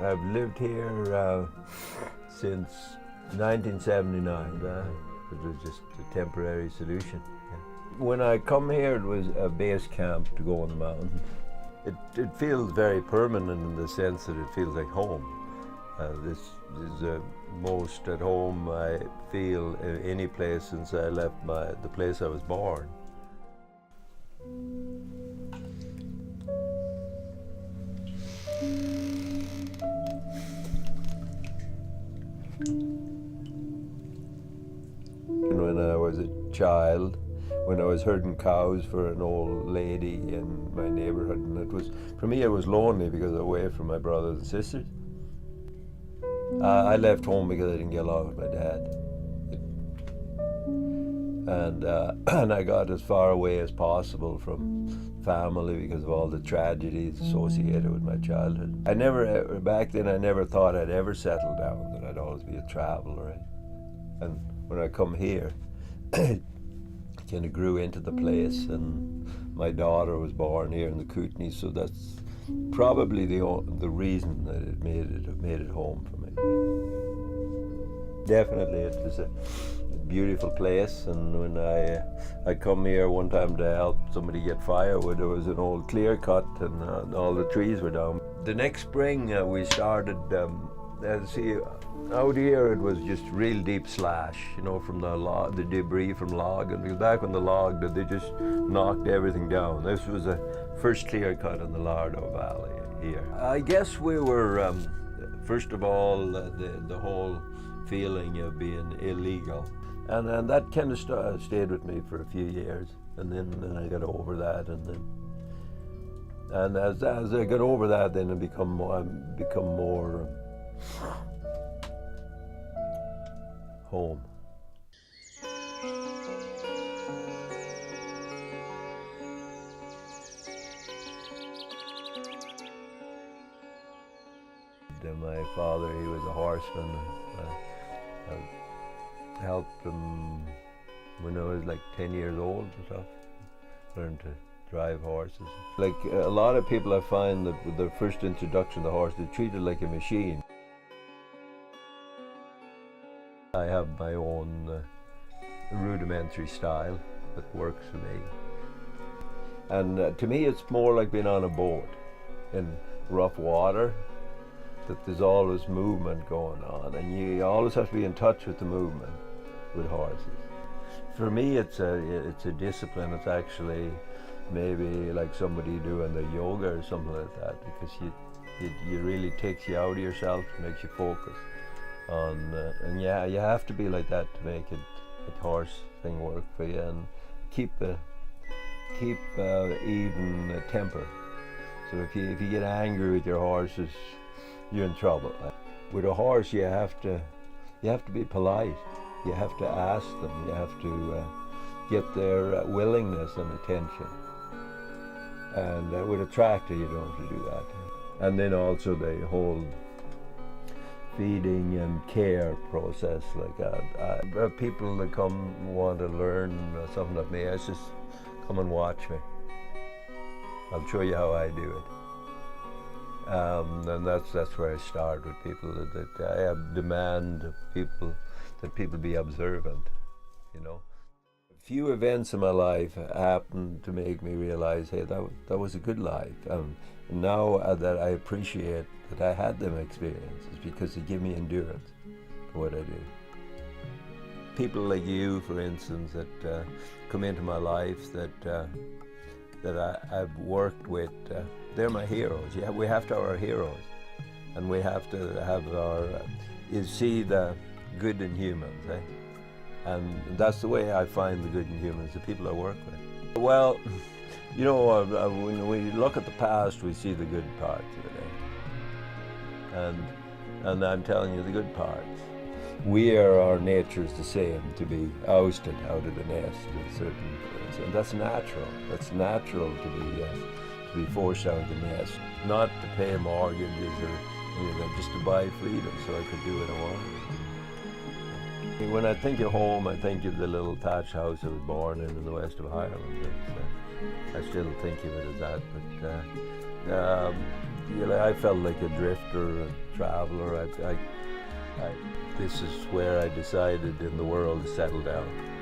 I've lived here since 1979. It was just a temporary solution. Yeah. When I come here, it was a base camp to go on the mountain. It feels very permanent in the sense that it feels like home. This is the most at home I feel any place since I left the place I was born. When I was a child, when I was herding cows for an old lady in my neighborhood, and for me it was lonely because I was away from my brothers and sisters. I left home because I didn't get along with my dad. And I got as far away as possible from family because of all the tragedies associated with my childhood. Back then I never thought I'd ever settle down, that I'd always be a traveler. And when I come here, I kind of grew into the place, and my daughter was born here in the Kootenays, so that's probably the reason that it made it home for me. Definitely, it was a beautiful place, and when I come here one time to help somebody get firewood, there was an old clear cut and all the trees were down. The next spring we started, out here it was just real deep slash, from the debris from logging. Because back when the log did, they just knocked everything down. This was a first clear cut in the Lardo Valley here. I guess we were, first of all, the whole feeling of being illegal. And that kind of stayed with me for a few years. And then I got over that, and as I got over that, then I become more home. My father, he was a horseman. I helped him when I was like 10 years old or so. Learned to drive horses. Like a lot of people, I find that with their first introduction to the horse, they treat it like a machine. I have my own rudimentary style that works for me. And to me, it's more like being on a boat in rough water, that there's always movement going on, and you always have to be in touch with the movement with horses. For me, it's a discipline. It's actually maybe like somebody doing the yoga or something like that, because it really takes you out of yourself, makes you focus on, and yeah, you have to be like that to make the horse thing work for you, and keep even temper. So if you get angry with your horses, you're in trouble. With a horse, you have to be polite. You have to ask them. You have to get their willingness and attention. And with a tractor, you don't have to do that. And then also the whole feeding and care process, like that. People that come want to learn something of me, I just come and watch me. I'll show you how I do it. And that's where I start with people, that I have demand of people, that people be observant, A few events in my life happened to make me realize, hey, that was a good life. And now that I appreciate that I had them experiences, because they give me endurance for what I do. People like you, for instance, that come into my life, that I've worked with, they're my heroes. Yeah, we have to have our heroes, and we have to have see the good in humans, eh? And that's the way I find the good in humans, the people I work with. Well, when we look at the past, we see the good parts of it, and I'm telling you the good parts. Our nature is the same, to be ousted out of the nest in certain ways, and that's natural. That's natural to be forced out of the nest, not to pay mortgages or anything, just to buy freedom so I could do what I wanted. When I think of home, I think of the little thatched house I was born in the west of Ireland. I still think of it as that, but I felt like a drifter, a traveler. This is where I decided in the world to settle down.